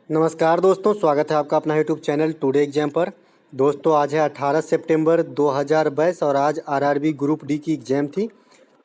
नमस्कार दोस्तों, स्वागत है आपका अपना यूट्यूब चैनल टुडे एग्जाम पर। दोस्तों आज है 18 सितंबर 2022 और आज आरआरबी ग्रुप डी की एग्ज़ाम थी।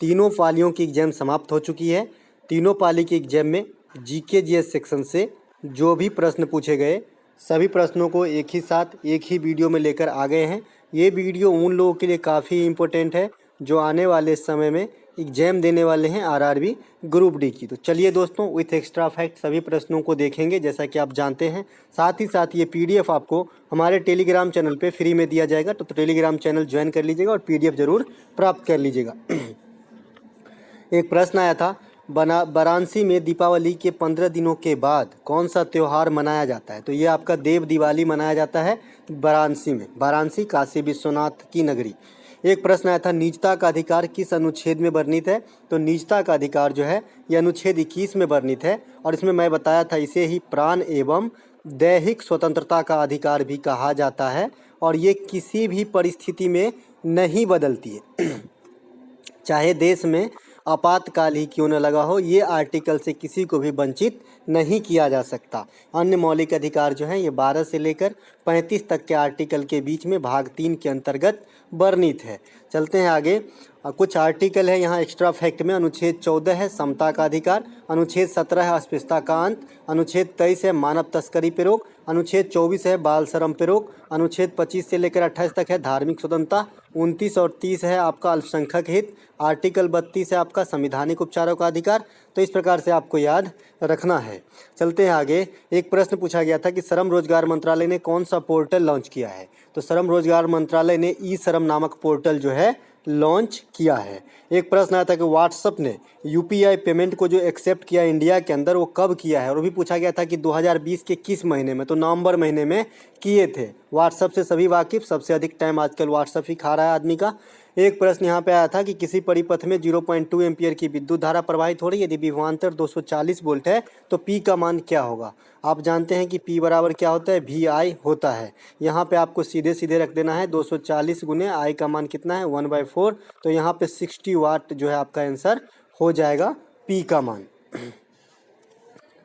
तीनों पालियों की एग्ज़ाम समाप्त हो चुकी है। तीनों पाली की एग्ज़ाम में जीके जीएस सेक्शन से जो भी प्रश्न पूछे गए सभी प्रश्नों को एक ही साथ एक ही वीडियो में लेकर आ गए हैं। ये वीडियो उन लोगों के लिए काफ़ी इम्पोर्टेंट है जो आने वाले समय में एग्जाम देने वाले हैं आरआरबी ग्रुप डी की। तो चलिए दोस्तों, विथ एक्स्ट्रा फैक्ट सभी प्रश्नों को देखेंगे जैसा कि आप जानते हैं। साथ ही साथ ये पीडीएफ आपको हमारे टेलीग्राम चैनल पे फ्री में दिया जाएगा, तो टेलीग्राम चैनल ज्वाइन कर लीजिएगा और पीडीएफ ज़रूर प्राप्त कर लीजिएगा। एक प्रश्न आया था, वाराणसी में दीपावली के 15 दिनों के बाद कौन सा त्यौहार मनाया जाता है? तो ये आपका देव दिवाली मनाया जाता है वाराणसी में। वाराणसी काशी विश्वनाथ की नगरी। एक प्रश्न आया था, निजता का अधिकार किस अनुच्छेद में वर्णित है? तो निजता का अधिकार जो है ये अनुच्छेद 21 में वर्णित है और इसमें मैं बताया था इसे ही प्राण एवं दैहिक स्वतंत्रता का अधिकार भी कहा जाता है और ये किसी भी परिस्थिति में नहीं बदलती है। चाहे देश में आपातकाल ही क्यों न लगा हो, ये आर्टिकल से किसी को भी वंचित नहीं किया जा सकता। अन्य मौलिक अधिकार जो हैं ये 12 से लेकर 35 तक के आर्टिकल के बीच में भाग 3 के अंतर्गत वर्णित है। चलते हैं आगे। कुछ आर्टिकल है यहाँ एक्स्ट्रा फैक्ट में। अनुच्छेद 14 है समता का अधिकार, अनुच्छेद 17 है अस्पृश्यता का अंत, अनुच्छेद 23 है मानव तस्करी पे रोक, अनुच्छेद 24 है बाल श्रम पे रोक, अनुच्छेद 25 से लेकर 28 तक है धार्मिक स्वतंत्रता, 29 और 30 है आपका अल्पसंख्यक हित, आर्टिकल 32 है आपका संवैधानिक उपचारों का अधिकार। तो इस प्रकार से आपको याद रखना है। चलते हैं आगे। एक प्रश्न पूछा गया था कि श्रम रोजगार मंत्रालय ने कौन सा पोर्टल लॉन्च किया है? तो श्रम रोजगार मंत्रालय ने ई श्रम नामक पोर्टल जो है लॉन्च किया है। एक प्रश्न आया था कि व्हाट्सएप ने यूपीआई पेमेंट को जो एक्सेप्ट किया इंडिया के अंदर वो कब किया है? और वो भी पूछा गया था कि 2020 के किस महीने में? तो नवंबर महीने में किए थे। व्हाट्सएप से सभी वाकिफ, सबसे अधिक टाइम आजकल व्हाट्सएप ही खा रहा है आदमी का। एक प्रश्न यहाँ पे आया था कि किसी परिपथ में 0.2 एम्पियर की विद्युत धारा प्रवाहित हो रही है, यदि विभवांतर 240 वोल्ट है तो पी का मान क्या होगा? आप जानते हैं कि पी बराबर क्या होता है? वी आई होता है। यहाँ पे आपको सीधे सीधे रख देना है 240 गुने आई का मान कितना है 1/4, तो यहाँ पे 60 वाट जो है आपका आंसर हो जाएगा पी का मान।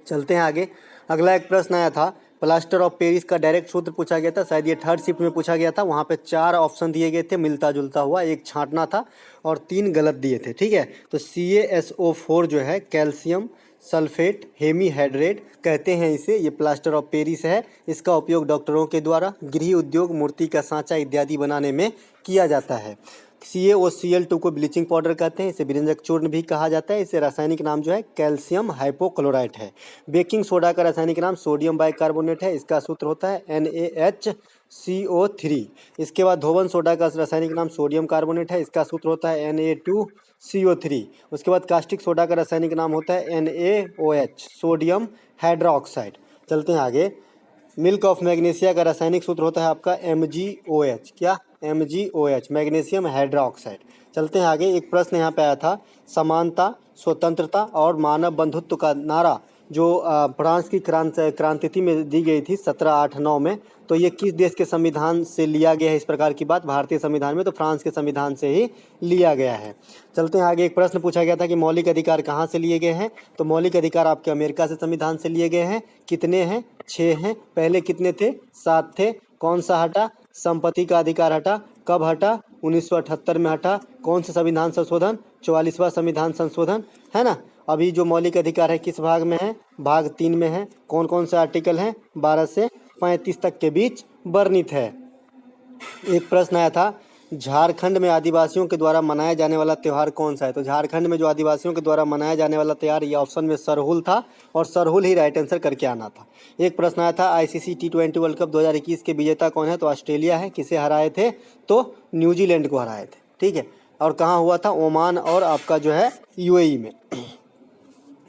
चलते हैं आगे। अगला एक प्रश्न आया था, प्लास्टर ऑफ पेरिस का डायरेक्ट सूत्र पूछा गया था, शायद ये थर्ड शिफ्ट में पूछा गया था। वहाँ पे 4 ऑप्शन दिए गए थे मिलता जुलता हुआ, एक छांटना था और 3 गलत दिए थे। ठीक है, तो CaSO4 जो है कैल्शियम सल्फेट हेमीहाइड्रेट कहते हैं इसे, ये प्लास्टर ऑफ पेरिस है। इसका उपयोग डॉक्टरों के द्वारा गृह उद्योग, मूर्ति का सांचा इत्यादि बनाने में किया जाता है। CaOCl2 को ब्लीचिंग पाउडर कहते हैं, इसे विरंजक चूर्ण भी कहा जाता है। इसे रासायनिक नाम जो है कैल्शियम हाइपोक्लोराइट है। बेकिंग सोडा का रासायनिक नाम सोडियम बाइकार्बोनेट है, इसका सूत्र होता है NaHCO3। इसके बाद धोवन सोडा का रासायनिक नाम सोडियम कार्बोनेट है, इसका सूत्र होता है Na2CO3। उसके बाद कास्टिक सोडा का रासायनिक नाम होता है NaOH सोडियम हाइड्रोक्साइड। चलते हैं आगे। मिल्क ऑफ मैग्नीशिया का रासायनिक सूत्र होता है आपका MgOH। क्या? MgOH magnesium hydroxide. चलते हैं आगे। एक प्रश्न यहाँ पे आया था, समानता, स्वतंत्रता और मानव बंधुत्व का नारा जो फ्रांस की क्रांति में दी गई थी 1789 में, तो ये किस देश के संविधान से लिया गया है? इस प्रकार की बात भारतीय संविधान में, तो फ्रांस के संविधान से ही लिया गया है। चलते हैं आगे। एक प्रश्न पूछा गया था कि मौलिक अधिकार कहाँ से लिए गए हैं? तो मौलिक अधिकार आपके अमेरिका से संविधान से लिए गए हैं। कितने हैं? 6 हैं। पहले कितने थे? 7 थे। कौन सा हटा? संपत्ति का अधिकार हटा। कब हटा? 1978 में हटा। कौन सा संविधान संशोधन? 44वां संविधान संशोधन, है ना। अभी जो मौलिक अधिकार है किस भाग में है? भाग 3 में है। कौन कौन से आर्टिकल हैं? 12 से 35 तक के बीच वर्णित है। एक प्रश्न आया था, झारखंड में आदिवासियों के द्वारा मनाया जाने वाला त्यौहार कौन सा है? तो झारखंड में जो आदिवासियों के द्वारा मनाया जाने वाला त्यौहार, ये ऑप्शन में सरहुल था और सरहुल ही राइट आंसर करके आना था। एक प्रश्न आया था, ICC T20 वर्ल्ड कप 2021 के विजेता कौन है? तो ऑस्ट्रेलिया है। किसे हराए थे? तो न्यूजीलैंड को हराए थे। ठीक है, और कहाँ हुआ था? ओमान और आपका जो है UAE में।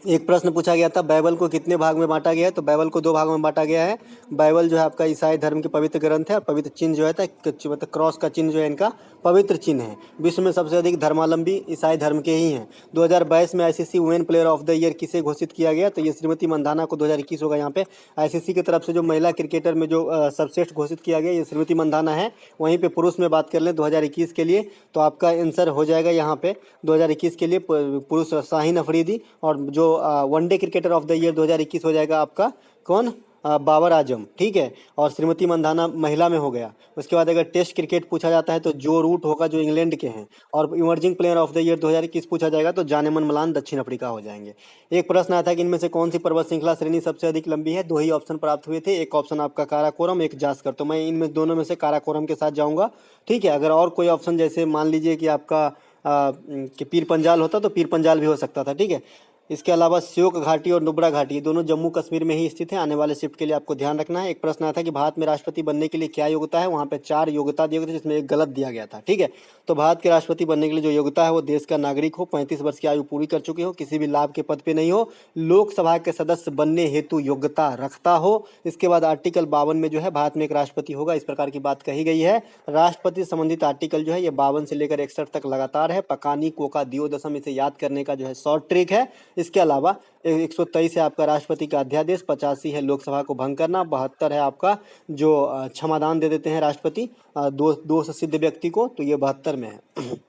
एक प्रश्न पूछा गया था, बाइबल को कितने भाग में बांटा गया है? तो बाइबल को 2 भागों में बांटा गया है। बाइबल जो है आपका ईसाई धर्म के पवित्र ग्रंथ है। पवित्र चिन्ह जो है मतलब क्रॉस का चिन्ह जो है इनका पवित्र चिन्ह है। विश्व में सबसे अधिक धर्मावलंबी ईसाई धर्म के ही हैं। 2022 में ICC women player of the year किसे घोषित किया गया? तो ये श्रीमती मंदाना को 2021 होगा। यहाँ पे ICC की तरफ से जो महिला क्रिकेटर में जो सर्वश्रेष्ठ घोषित किया गया ये श्रीमती मंदाना है। वहीं पे पुरुष में बात कर लें 2021 के लिए, तो आपका आंसर हो जाएगा यहाँ पे 2021 के लिए पुरुष शाहीन अफरीदी, और जो one day cricketer of the year 2021 हो जाएगा आपका कौन? बाबर आजम, ठीक है, और श्रीमती मंधाना महिला में हो गया। उसके बाद अगर टेस्ट क्रिकेट पूछा जाता है तो जो रूट होगा जो इंग्लैंड के हैं, और emerging player of the year 2021 पूछा जाएगा तो जानेमन मलान दक्षिण अफ्रीका हो जाएंगे। एक प्रश्न आया था कि इनमें से कौन सी पर्वत श्रृंखला श्रेणी सबसे अधिक लंबी है। दो ही ऑप्शन प्राप्त हुए थे, एक ऑप्शन आपका काराकोरम, एक जास्कर, तो मैं इनमें दोनों में से काराकोरम के साथ जाऊंगा, ठीक है। अगर और कोई ऑप्शन जैसे मान लीजिए कि आपका कि पीर पंजाल होता तो पीर पंजाल भी हो सकता था, ठीक है। इसके अलावा स्योक घाटी और नुब्रा घाटी, ये दोनों जम्मू कश्मीर में ही स्थित है। आने वाले शिफ्ट के लिए आपको ध्यान रखना है। एक प्रश्न आया था कि भारत में राष्ट्रपति बनने के लिए क्या योग्यता है। वहाँ पे 4 योग्यता दिए गए थे, जिसमें एक गलत दिया गया था, ठीक है। तो भारत के राष्ट्रपति बनने के लिए जो योग्यता है वो देश का नागरिक हो, 35 वर्ष की आयु पूरी कर चुके हो, किसी भी लाभ के पद पे नहीं हो, लोकसभा के सदस्य बनने हेतु योग्यता रखता हो। इसके बाद आर्टिकल 52 में जो है भारत में एक राष्ट्रपति होगा, इस प्रकार की बात कही गई है। राष्ट्रपति संबंधित आर्टिकल जो है ये 52 से लेकर 61 तक लगातार है। पकानी कोका दियो दशम, इसे याद करने का जो है शॉर्ट ट्रिक है। इसके अलावा 123 है आपका राष्ट्रपति का अध्यादेश, 85 है लोकसभा को भंग करना, 72 है आपका जो क्षमादान दे देते हैं राष्ट्रपति दोष सिद्ध व्यक्ति को, तो ये 72 में है।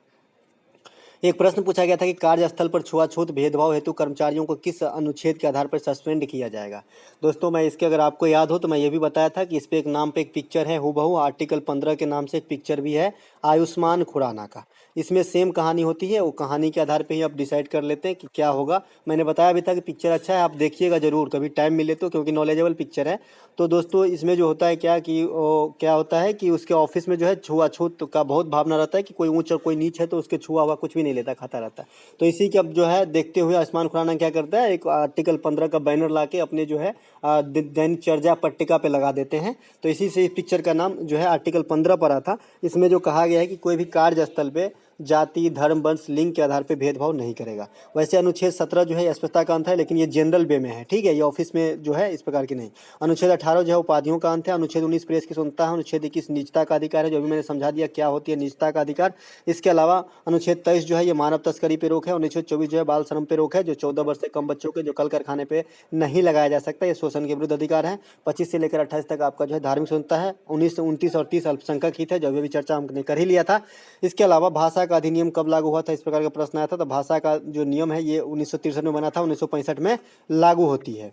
एक प्रश्न पूछा गया था कि कार्यस्थल पर छुआछूत भेदभाव हेतु कर्मचारियों को किस अनुच्छेद के आधार पर सस्पेंड किया जाएगा। दोस्तों मैं इसके अगर आपको याद हो तो मैं ये भी बताया था कि इस पे एक नाम पे एक पिक्चर है हूबहू, आर्टिकल 15 के नाम से एक पिक्चर भी है आयुष्मान खुराना का। इसमें सेम कहानी होती है, वो कहानी के आधार पे ही आप डिसाइड कर लेते हैं कि क्या होगा। मैंने बताया भी था कि पिक्चर अच्छा है, आप देखिएगा जरूर कभी टाइम मिले तो, क्योंकि नॉलेजेबल पिक्चर है। तो दोस्तों इसमें जो होता है क्या होता है कि उसके ऑफिस में जो है छुआछूत का बहुत भावना रहता है कि कोई ऊंच और कोई नीच है तो उसके छुआ हुआ कुछ भी नहीं लेता, खाता रहता है। तो इसी के अब जो है देखते हुए आयुष्मान खुराना क्या करता है, एक आर्टिकल 15 का बैनर ला के अपने जो है दैनिक चर्चा पट्टिका पे लगा देते हैं। तो इसी से इस पिक्चर का नाम जो है आर्टिकल 15 पड़ा था। इसमें जो कहा गया है कि कोई भी कार्यस्थल पे जाति, धर्म, वंश, लिंग के आधार पे भेदभाव नहीं करेगा। वैसे अनुच्छेद 17 जो है स्पष्टता का अंत है, लेकिन ये जनरल वे में है, ठीक है, ये ऑफिस में जो है इस प्रकार की नहीं। अनुच्छेद 18 जो है उपाधियों का अंत है। अनुच्छेद 19 प्रेस की स्वतंत्रता है। अनुच्छेद 21 निजता का अधिकार है, जो भी मैंने समझा दिया क्या होती है निजता का अधिकार। इसके अलावा अनुच्छेद 23 जो है ये मानव तस्करी पे रोक है। अनुच्छेद 24 जो है बाल श्रम पे रोक है, जो 14 वर्ष से कम बच्चों के जो कल कारखाने पे नहीं लगाया जा सकता, ये शोषण के विरुद्ध अधिकार है। 25 से लेकर 28 तक आपका जो है धार्मिक स्वतंत्रता है। 19, 29 और 30 अल्पसंख्यक हित है, जो अभी चर्चा हमने कर ही लिया था। इसके अलावा भाषा का अधिनियम कब लागू हुआ था, इस प्रकार का प्रश्न आया था। तो भाषा का जो नियम है ये 1963 में बना था, 1965 में लागू होती है।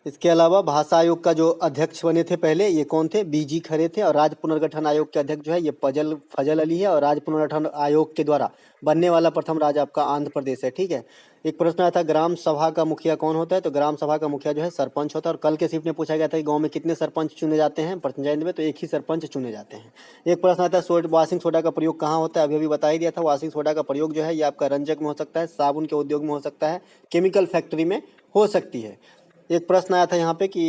इसके अलावा भाषा आयोग का जो अध्यक्ष बने थे पहले ये कौन थे, बीजी खरे थे। और राज्य पुनर्गठन आयोग के अध्यक्ष जो है ये फजल अली है। और राज्य पुनर्गठन आयोग के द्वारा बनने वाला प्रथम राज्य आपका आंध्र प्रदेश है, ठीक है। एक प्रश्न आया था ग्राम सभा का मुखिया कौन होता है, तो ग्राम सभा का मुखिया जो है सरपंच होता है। और कल के शिफ्ट में पूछा गया था कि गांव में कितने सरपंच चुने जाते हैं पंचायत में, तो एक ही सरपंच चुने जाते हैं। एक प्रश्न आता है वॉशिंग सोडा का प्रयोग कहाँ होता है, अभी बता ही दिया था। वॉशिंग सोडा का प्रयोग जो है ये आपका रंजक में हो सकता है, साबुन के उद्योग में हो सकता है, केमिकल फैक्ट्री में हो सकती है। एक प्रश्न आया था यहाँ पे कि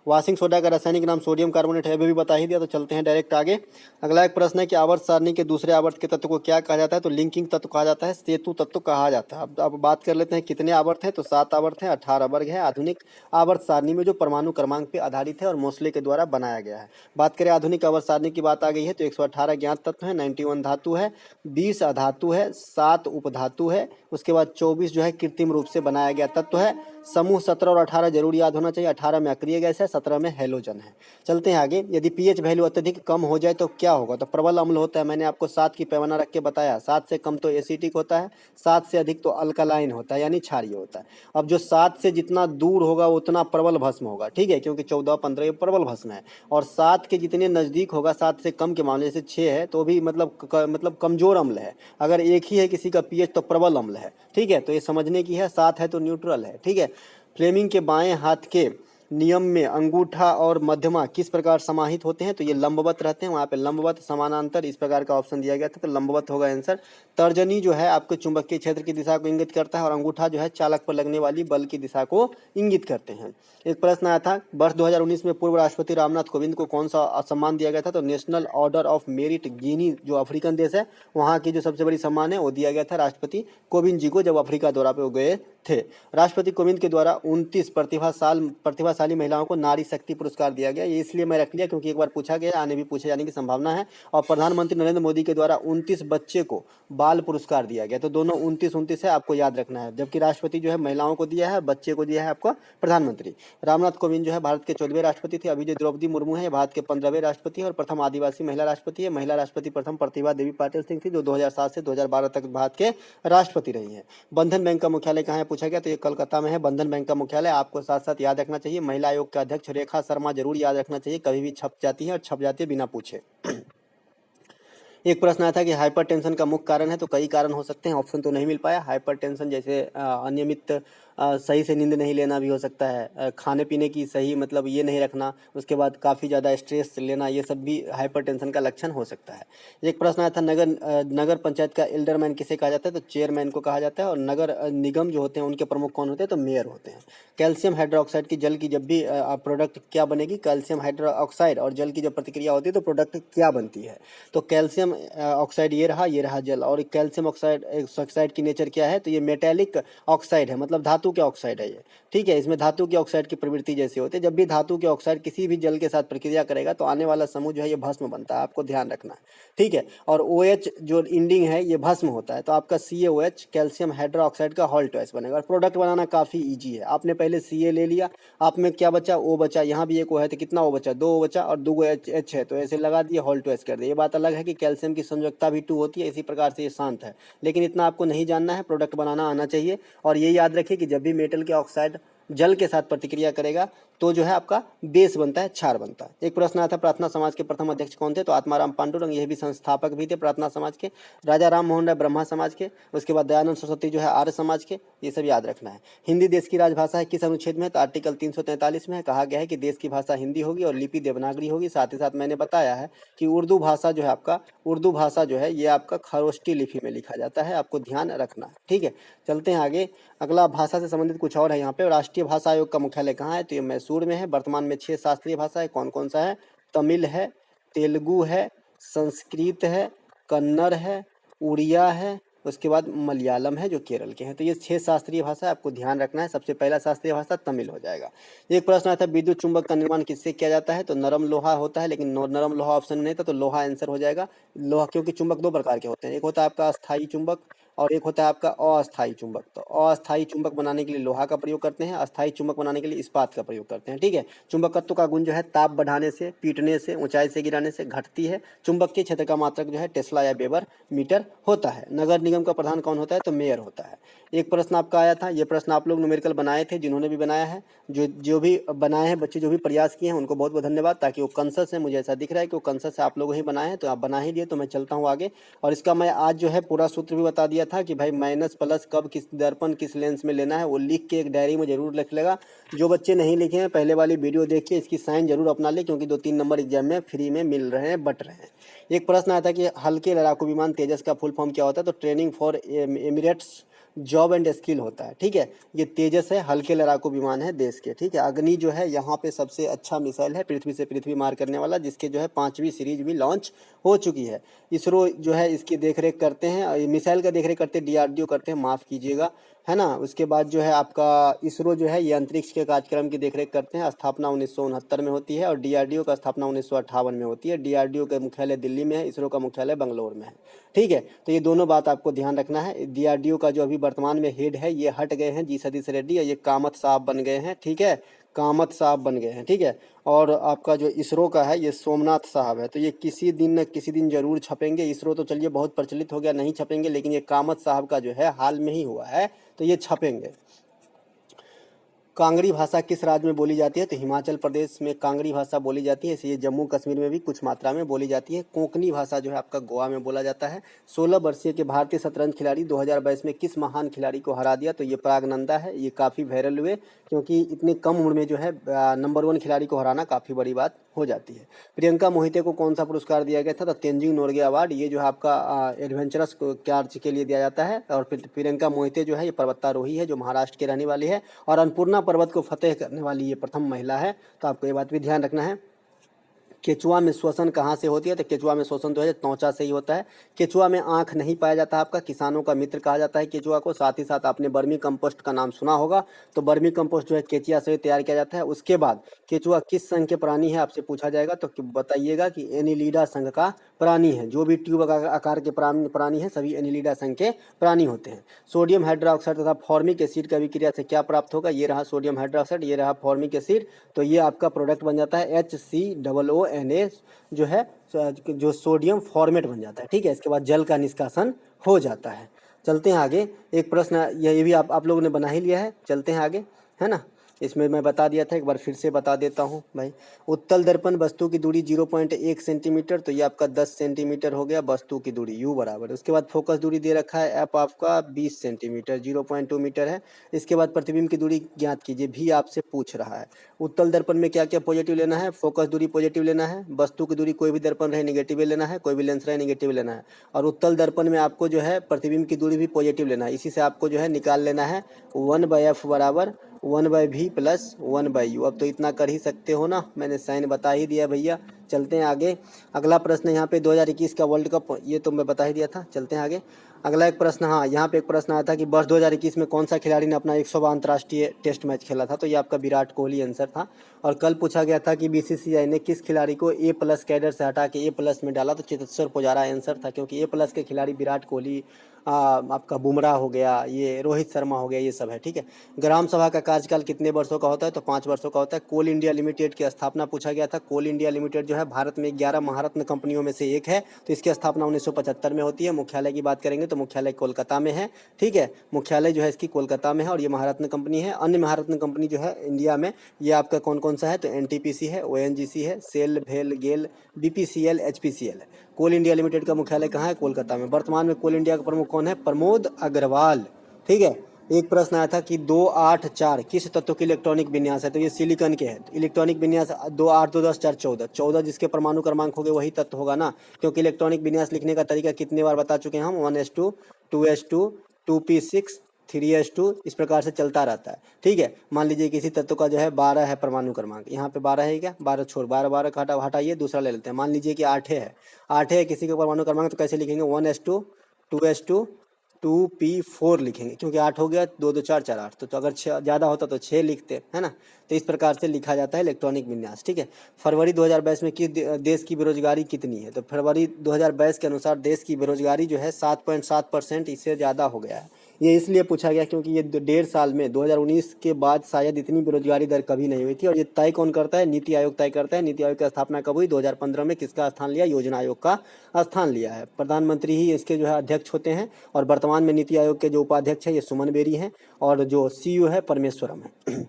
वॉशिंग सोडा का रासायनिक नाम सोडियम कार्बोनेट है, अभी भी बता ही दिया। तो चलते हैं डायरेक्ट आगे। अगला एक प्रश्न है कि आवर्त सारणी के दूसरे आवर्त के तत्व को क्या कहा जाता है, तो लिंकिंग तत्व कहा जाता है, सेतु तत्व कहा जाता है। अब बात कर लेते हैं कितने आवर्त हैं, तो 7 आवर्त हैं, 18 वर्ग है। आधुनिक आवर्त सारणी में जो परमाणु क्रमांक पे आधारित है और मोस्ले के द्वारा बनाया गया है। बात करें आधुनिक आवर्त सारणी की बात आ गई है तो 118 ज्ञात तत्व है, 91 धातु है, 20 अधातु है, 7 उपधातु है। उसके बाद 24 जो है कृत्रिम रूप से बनाया गया तत्व है। समूह 17 और 18 जरूर याद होना चाहिए। 18 में अक्रिय गैस है, 17 में हैलोजन है। चलते हैं आगे। यदि पीएच वैल्यू अत्यधिक कम हो जाए तो क्या होगा, तो प्रबल अम्ल होता है। मैंने आपको 7 की पैमाना रख के बताया। 7 से कम तो एसिटिक होता है, 7 से अधिक तो अल्कलाइन होता है, यानी क्षारीय होता है। अब जो 7 से जितना दूर होगा उतना प्रबल भस्म होगा, ठीक है, क्योंकि 14, 15 ये प्रबल भस्म है। और 7 के जितने नजदीक होगा, 7 से कम के मामले जैसे 6 है तो भी मतलब कमजोर अम्ल है। अगर एक ही है किसी का पीएच तो प्रबल अम्ल है, ठीक है। तो ये समझने की है। 7 है तो न्यूट्रल है, ठीक है। फ्लेमिंग के बाएं हाथ के नियम में अंगूठा और मध्यमा किस प्रकार समाहित होते हैं, तो ये लंबवत रहते हैं। वहाँ पे लंबवत, समानांतर, इस प्रकार का ऑप्शन दिया गया था, तो लंबवत होगा आंसर। तर्जनी जो है आपके चुंबकीय क्षेत्र की दिशा को इंगित करता है और अंगूठा जो है चालक पर लगने वाली बल की दिशा को इंगित करते हैं। एक प्रश्न आया था वर्ष 2019 में पूर्व राष्ट्रपति रामनाथ कोविंद को कौन सा सम्मान दिया गया था, तो नेशनल ऑर्डर ऑफ मेरिट गिनी जो अफ्रीकन देश है वहाँ की जो सबसे बड़ी सम्मान है वो दिया गया था राष्ट्रपति कोविंद जी को, जब अफ्रीका दौरा पे वो गए थे। राष्ट्रपति कोविंद के द्वारा 29 प्रतिभाशाली महिलाओं को नारी शक्ति पुरस्कार दिया गया। ये इसलिए मैं रख लिया क्योंकि एक बार पूछा गया, आने भी पूछे जाने की संभावना है। और प्रधानमंत्री नरेंद्र मोदी के द्वारा 29 बच्चे को बाल पुरस्कार दिया गया। तो दोनों 29 है, आपको याद रखना है। जबकि राष्ट्रपति जो है महिलाओं को दिया है, बच्चे को दिया है आपको प्रधानमंत्री। रामनाथ कोविंद जो है भारत के 14वें राष्ट्रपति थे। अभी जो द्रौपदी मुर्मू है भारत के 15वें राष्ट्रपति है और प्रथम आदिवासी महिला राष्ट्रपति है। महिला राष्ट्रपति प्रथम प्रतिभा देवी पाटिल सिंह थी, जो 2007 से 2012 तक भारत के राष्ट्रपति रही है। बंधन बैंक का मुख्यालय कहाँ है पूछा गया तो ये कोलकाता में है, बंधन बैंक का मुख्यालय। आपको साथ साथ याद रखना चाहिए महिला आयोग के अध्यक्ष रेखा शर्मा, जरूर याद रखना चाहिए, कभी भी छप जाती है और छप जाती है बिना पूछे। एक प्रश्न आया था कि हाइपरटेंशन का मुख्य कारण है, तो कई कारण हो सकते हैं, ऑप्शन तो नहीं मिल पाया। हाइपरटेंशन जैसे अनियमित सही से नींद नहीं लेना भी हो सकता है, खाने पीने की सही मतलब ये नहीं रखना, उसके बाद काफ़ी ज़्यादा स्ट्रेस लेना, ये सब भी हाइपरटेंशन का लक्षण हो सकता है। एक प्रश्न आया था नगर पंचायत का एल्डरमैन किसे कहा जाता है, तो चेयरमैन को कहा जाता है। और नगर निगम जो होते हैं उनके प्रमुख कौन होते हैं, तो मेयर होते हैं। कैल्शियम हाइड्रोक्साइड की जल की जब भी प्रोडक्ट क्या बनेगी, कैल्शियम हाइड्रोक्साइड और जल की जब प्रतिक्रिया होती है तो प्रोडक्ट क्या बनती है, तो कैल्शियम ऑक्साइड ये रहा जल। और कैल्शियम ऑक्साइड की नेचर क्या है, तो ये मेटेलिक ऑक्साइड है, मतलब धातु के ऑक्साइड है ये, ठीक है। इसमें धातु के ऑक्साइड की प्रवृत्ति जैसी होती है, जब भी धातु के ऑक्साइड किसी भी जल के साथ प्रक्रिया करेगा तो आने वाला समूह जो है ये भस्म बनता है, आपको ध्यान रखना है, ठीक है। और OH जो इंडिंग है ये भस्म होता है, तो आपका CaOH कैल्शियम हाइड्रोक्साइड का हॉल्टोएस बनेगा। और प्रोडक्ट बनाना काफ़ी ईजी है, आपने पहले Ca ले लिया, आप में क्या बचा, O बचा, यहाँ भी एक O है तो कितना O बचा, 2 O बचा, और 2 H है तो ऐसे लगा दिए, हॉल्टोएस कर दिए। ये बात अलग है कि कैल्शियम की संयोजकता भी 2 होती है, इसी प्रकार से ये शांत है, लेकिन इतना आपको नहीं जानना है, प्रोडक्ट बनाना आना चाहिए। और ये याद रखिए कि जब भी मेटल के ऑक्साइड जल के साथ प्रतिक्रिया करेगा तो जो है आपका बेस बनता है, क्षार बनता है। एक प्रश्न आया था प्रार्थना समाज के प्रथम अध्यक्ष कौन थे, तो आत्माराम पांडुरंग, ये भी संस्थापक भी थे प्रार्थना समाज के। राजा राम मोहन राय ब्रह्मा समाज के, उसके बाद दयानंद सरस्वती जो है आर्य समाज के, ये सब याद रखना है। हिंदी देश की राजभाषा है किस अनुच्छेद में, तो आर्टिकल 343 में कहा गया है कि देश की भाषा हिंदी होगी और लिपि देवनागरी होगी। साथ ही साथ मैंने बताया है कि उर्दू भाषा जो है ये आपका खरोष्टी लिपि में लिखा जाता है, आपको ध्यान रखना है, ठीक है। चलते हैं आगे, अगला भाषा से संबंधित कुछ और है यहाँ पे। राष्ट्रीय भाषा आयोग का मुख्यालय कहाँ है, तो ये मैसूर में है। वर्तमान में 6 शास्त्रीय भाषा है, कौन कौन सा है, तमिल है, तेलुगु है, संस्कृत है, कन्नड़ है, उड़िया है, उसके बाद मलयालम है जो केरल के हैं। तो ये 6 शास्त्रीय भाषा है, आपको ध्यान रखना है। सबसे पहला शास्त्रीय भाषा तमिल हो जाएगा। एक प्रश्न आया था विद्युत चुंबक का निर्माण किससे किया जाता है, तो नरम लोहा होता है, लेकिन नरम लोहा ऑप्शन नहीं था तो लोहा आंसर हो जाएगा। लोहा, क्योंकि चुंबक 2 प्रकार के होते हैं, एक होता है आपका अस्थायी चुंबक और एक होता है आपका अस्थायी चुंबक। तो अस्थायी चुंबक बनाने के लिए लोहा का प्रयोग करते हैं, अस्थायी चुंबक बनाने के लिए इस्पात का प्रयोग करते हैं, ठीक है। चुंबकत्व का गुण जो है ताप बढ़ाने से, पीटने से, ऊंचाई से गिराने से घटती है। चुंबक के क्षेत्र का मात्रक जो है टेस्ला या वेबर मीटर होता है। नगर निगम का प्रधान कौन होता है, तो मेयर होता है। एक प्रश्न आपका आया था, ये प्रश्न आप लोग न्यूमेरिकल बनाए थे, जिन्होंने भी बनाया है, जो भी बनाए हैं बच्चे, जो भी प्रयास किए हैं उनको बहुत बहुत धन्यवाद। ताकि वो कंसेस है, मुझे ऐसा दिख रहा है कि वो कंसेस आप लोग ही बनाए हैं, तो आप बना ही दिए, तो मैं चलता हूँ आगे। और इसका मैं आज जो है पूरा सूत्र भी बता दिया था कि भाई माइनस प्लस कब किस दर्पण किस लेंस में लेना है, वो लिख के एक डायरी में जरूर लिख लेगा। जो बच्चे नहीं लिखे हैं पहले वाली वीडियो देखिए, इसकी साइन जरूर अपना ले, क्योंकि 2-3 नंबर एग्जाम में फ्री में मिल रहे हैं, बट रहे हैं। एक प्रश्न आया था कि हल्के लड़ाकू विमान तेजस का फुल फॉर्म क्या होता है, तो training for Emirates job and skill होता है, ठीक है। ये तेजस है, हल्के लड़ाकू विमान है देश के, ठीक है। अग्नि जो है यहाँ पे सबसे अच्छा मिसाइल है, पृथ्वी से पृथ्वी मार करने वाला, जिसके जो है 5वीं सीरीज भी लॉन्च हो चुकी है। इसरो जो है इसकी देखरेख करते हैं, मिसाइल का देखरेख करते हैं DRDO करते हैं, माफ़ कीजिएगा, है ना। उसके बाद जो है आपका इसरो जो है ये अंतरिक्ष के कार्यक्रम की देखरेख करते हैं। स्थापना 1969 में होती है और DRDO का स्थापना 1958 में होती है। DRDO का मुख्यालय दिल्ली में है, इसरो का मुख्यालय बंगलोर में है, ठीक है। तो ये दोनों बात आपको ध्यान रखना है। DRDO का जो अभी वर्तमान में हेड है ये हट गए हैं, जी सतीश रेड्डी, और ये कामत साहब बन गए हैं, ठीक है, कामत साहब बन गए हैं, ठीक है। और आपका जो इसरो का है ये सोमनाथ साहब है। तो ये किसी दिन न किसी दिन जरूर छपेंगे। इसरो तो चलिए बहुत प्रचलित हो गया, नहीं छपेंगे, लेकिन ये कामत साहब का जो है हाल में ही हुआ है, तो ये छपेंगे। कांगड़ी भाषा किस राज्य में बोली जाती है, तो हिमाचल प्रदेश में कांगड़ी भाषा बोली जाती है, इसलिए जम्मू कश्मीर में भी कुछ मात्रा में बोली जाती है। कोंकणी भाषा जो है आपका गोवा में बोला जाता है। 16 वर्षीय के भारतीय शतरंज खिलाड़ी 2022 में किस महान खिलाड़ी को हरा दिया, तो ये प्रागनंदा है। ये काफ़ी वायरल हुए, क्योंकि इतनी कम उम्र में जो है नंबर 1 खिलाड़ी को हराना काफ़ी बड़ी बात हो जाती है। प्रियंका मोहिते को कौन सा पुरस्कार दिया गया था, तो तेंजिंग नोरगे अवार्ड। ये जो है आपका एडवेंचरस कार्य के लिए दिया जाता है। और प्रियंका मोहिते जो है ये पर्वतारोही है, जो महाराष्ट्र की रहने वाली है, और अन्नपूर्णा पर्वत को फतेह करने वाली ये प्रथम महिला है। तो आपको ये बात भी ध्यान रखना है। केचुआ में श्वसन कहाँ से होती है, तो केचुआ में श्वसन तो है त्वचा से ही होता है। केचुआ में आँख नहीं पाया जाता, आपका किसानों का मित्र कहा जाता है केचुआ को। साथ ही साथ आपने बर्मी कंपोस्ट का नाम सुना होगा, तो बर्मी कंपोस्ट जो है केचिया से तैयार किया जाता है। उसके बाद केचुआ किस संघ के प्राणी है आपसे पूछा जाएगा, तो बताइएगा कि एनिलीडा संघ का प्राणी है। जो भी ट्यूब आकार के प्राणी है सभी एनिलीडा संघ के प्राणी होते हैं। सोडियम हाइड्रोक्साइड तथा फॉर्मिक एसिड की अभिक्रिया से क्या प्राप्त होगा, ये रहा सोडियम हाइड्रोक्साइड, ये रहा फॉर्मिक एसिड, तो ये आपका प्रोडक्ट बन जाता है HCOONA, जो है जो सोडियम फॉर्मेट बन जाता है, ठीक है। इसके बाद जल का निष्कासन हो जाता है। चलते हैं आगे। एक प्रश्न ये भी आप लोगों ने बना ही लिया है, चलते हैं आगे, है ना। इसमें मैं बता दिया था, एक बार फिर से बता देता हूँ भाई। उत्तल दर्पण वस्तु की दूरी 0.1 सेंटीमीटर, तो ये आपका 10 सेंटीमीटर हो गया वस्तु की दूरी, यू बराबर। उसके बाद फोकस दूरी दे रखा है एप आपका 20 सेंटीमीटर, 0.2 मीटर है। इसके बाद प्रतिबिंब की दूरी ज्ञात कीजिए, भी आपसे पूछ रहा है। उत्तल दर्पण में क्या क्या पॉजिटिव लेना है, फोकस दूरी पॉजिटिव लेना है, वस्तु की दूरी कोई भी दर्पण रहे नेगेटिव लेना है, कोई भी लेंस रहे नेगेटिव लेना है, और उत्तल दर्पण में आपको जो है प्रतिबिंब की दूरी भी पॉजिटिव लेना है। इसी से आपको जो है निकाल लेना है 1/f बराबर 1/v प्लस 1/u। अब तो इतना कर ही सकते हो ना, मैंने साइन बता ही दिया भैया। चलते हैं आगे। अगला प्रश्न यहाँ पे 2021 का वर्ल्ड कप, ये तो मैं बता ही दिया था। चलते हैं आगे। अगला एक प्रश्न, हाँ यहाँ पे एक प्रश्न आया था कि वर्ष 2021 में कौन सा खिलाड़ी ने अपना 100वां अंतर्राष्ट्रीय टेस्ट मैच खेला था, तो ये आपका विराट कोहली आंसर था। और कल पूछा गया था कि बीसीसीआई ने किस खिलाड़ी को A+ कैडर से हटा के A+ में डाला, तो चेतेश्वर पुजारा आंसर था, क्योंकि A+ के खिलाड़ी विराट कोहली, आपका बुमराह हो गया, ये रोहित शर्मा हो गया, ये सब है, ठीक है। ग्राम सभा का कार्यकाल कितने वर्षों का होता है, तो 5 वर्षों का होता है। कोल इंडिया लिमिटेड की स्थापना पूछा गया था। कोल इंडिया लिमिटेड जो है भारत में 11 महारत्न कंपनियों में से एक है, तो इसकी स्थापना 1975 में होती है। मुख्यालय की बात करेंगे तो मुख्यालय कोलकाता में है, ठीक है। मुख्यालय जो है इसकी कोलकाता में है, और ये महारत्न कंपनी है। अन्य महारत्न कंपनी जो है इंडिया में, ये आपका कौन कौन सा है, तो NTPC है, ONGC है, सेल, भेल, गेल, BPCL, HPCL है। कोल इंडिया लिमिटेड का मुख्यालय कहाँ है, कोलकाता में। वर्तमान में कोल इंडिया का प्रमुख कौन है, प्रमोद अग्रवाल, ठीक है। एक प्रश्न आया था कि 284 किस तत्व की इलेक्ट्रॉनिक विन्यास है, तो ये सिलिकॉन के है। इलेक्ट्रॉनिक विन्यास 2 8 2 10 4 14, 14 जिसके परमाणु क्रमांक हो गए वही तत्व होगा ना, क्योंकि इलेक्ट्रॉनिक विन्यास लिखने का तरीका कितने बार बता चुके हैं हम, 1s2 2s2 2p6 3s2, इस प्रकार से चलता रहता है, ठीक है। मान लीजिए किसी तत्व का जो है 12 है परमाणु क्रमांक, यहाँ पे 12 है क्या, 12 छोड़ 12 12 का हटाइए, दूसरा ले लेते हैं। मान लीजिए कि 8 है, 8 है किसी का परमाणु क्रमांक, तो कैसे लिखेंगे, 1s2 2s2 2p4 लिखेंगे, क्योंकि 8 हो गया, 2 2 4 4 8, तो अगर 6 ज़्यादा होता तो 6 लिखते, है ना। तो इस प्रकार से लिखा जाता है इलेक्ट्रॉनिक विन्यास, ठीक है। फरवरी 2022 में किस देश की बेरोजगारी कितनी है, तो फरवरी 2022 के अनुसार देश की बेरोजगारी जो है 7.7%, इससे ज़्यादा हो गया है। ये इसलिए पूछा गया क्योंकि ये 1.5 साल में 2019 के बाद शायद इतनी बेरोजगारी दर कभी नहीं हुई थी। और ये तय कौन करता है, नीति आयोग तय करता है। नीति आयोग की स्थापना कब हुई, 2015 में। किसका स्थान लिया, योजना आयोग का स्थान लिया है। प्रधानमंत्री ही इसके जो है अध्यक्ष होते हैं, और वर्तमान में नीति आयोग के जो उपाध्यक्ष है ये सुमन बेरी हैं, और जो CEO है परमेश्वरम है।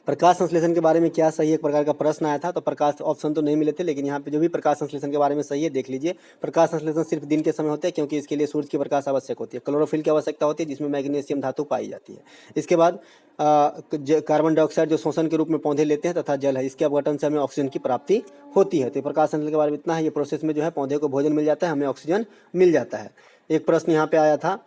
प्रकाश संश्लेषण के बारे में क्या सही, एक प्रकार का प्रश्न आया था, तो प्रकाश ऑप्शन तो नहीं मिले थे, लेकिन यहाँ पे जो भी प्रकाश संश्लेषण के बारे में सही है देख लीजिए। प्रकाश संश्लेषण सिर्फ दिन के समय होता है, क्योंकि इसके लिए सूर्य की प्रकाश आवश्यक होती है। क्लोरोफिल की आवश्यकता होती है, जिसमें मैग्नीशियम धातु पाई जाती है। इसके बाद कार्बन डाइऑक्साइड जो शोषण के रूप में पौधे लेते हैं, तथा जल है, इसके अपघटन से हमें ऑक्सीजन की प्राप्ति होती है। तो प्रकाश संश्लेषण के बारे में इतना है। ये प्रोसेस में जो है पौधे को भोजन मिल जाता है, हमें ऑक्सीजन मिल जाता है। एक प्रश्न यहाँ पे आया था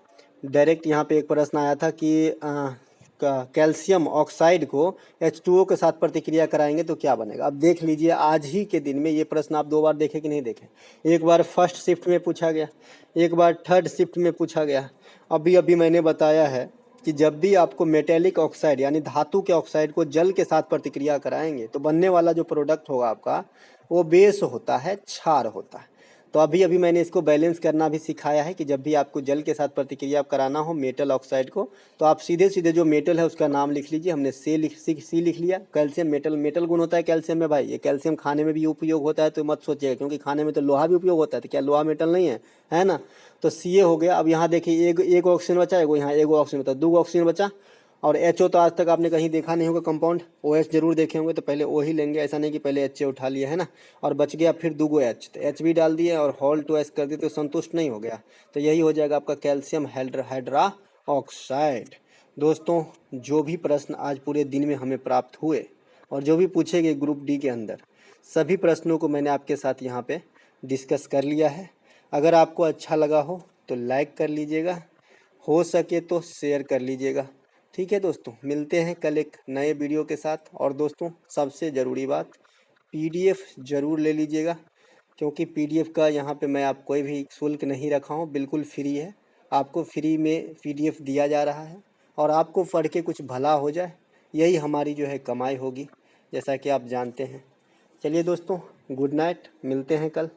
डायरेक्ट, यहाँ पे एक प्रश्न आया था कि कैल्शियम ऑक्साइड को H2O के साथ प्रतिक्रिया कराएंगे तो क्या बनेगा। अब देख लीजिए, आज ही के दिन में ये प्रश्न आप 2 बार देखे कि नहीं देखे। एक बार फर्स्ट शिफ्ट में पूछा गया, एक बार थर्ड शिफ्ट में पूछा गया। अभी मैंने बताया है कि जब भी आपको मेटेलिक ऑक्साइड यानी धातु के ऑक्साइड को जल के साथ प्रतिक्रिया कराएंगे, तो बनने वाला जो प्रोडक्ट होगा आपका, वो बेस होता है, क्षार होता है। तो अभी मैंने इसको बैलेंस करना भी सिखाया है कि जब भी आपको जल के साथ प्रतिक्रिया कराना हो मेटल ऑक्साइड को, तो आप सीधे सीधे जो मेटल है उसका नाम लिख लीजिए। हमने सी लिख लिया। कैल्शियम मेटल गुण होता है कैल्शियम में भाई। ये कैल्शियम खाने में भी उपयोग होता है, तो मत सोचिएगा, क्योंकि खाने में तो लोहा भी उपयोग होता है, तो क्या लोहा मेटल नहीं है ना। तो Ca हो गया। अब यहाँ देखिए, एक ऑक्सीजन बचा, यहाँ एक ऑक्सीजन बचा, 2 ऑक्सीजन बचा। और HO तो आज तक आपने कहीं देखा नहीं होगा कंपाउंड, OH जरूर देखे होंगे, तो पहले O ही लेंगे, ऐसा नहीं कि पहले HA उठा लिया, है ना। और बच गया फिर 2 H, तो H भी डाल दिए और होल 2S कर दिए, तो संतुष्ट नहीं हो गया। तो यही हो जाएगा आपका कैल्शियम हाइड्रा ऑक्साइड। दोस्तों, जो भी प्रश्न आज पूरे दिन में हमें प्राप्त हुए और जो भी पूछे गए ग्रुप D के अंदर, सभी प्रश्नों को मैंने आपके साथ यहाँ पे डिस्कस कर लिया है। अगर आपको अच्छा लगा हो तो लाइक कर लीजिएगा, हो सके तो शेयर कर लीजिएगा। ठीक है दोस्तों, मिलते हैं कल एक नए वीडियो के साथ। और दोस्तों, सबसे ज़रूरी बात, PDF ज़रूर ले लीजिएगा, क्योंकि PDF का यहाँ पे मैं आप कोई भी शुल्क नहीं रखा हूँ, बिल्कुल फ्री है। आपको फ्री में PDF दिया जा रहा है, और आपको पढ़ के कुछ भला हो जाए, यही हमारी जो है कमाई होगी, जैसा कि आप जानते हैं। चलिए दोस्तों, गुड नाइट, मिलते हैं कल।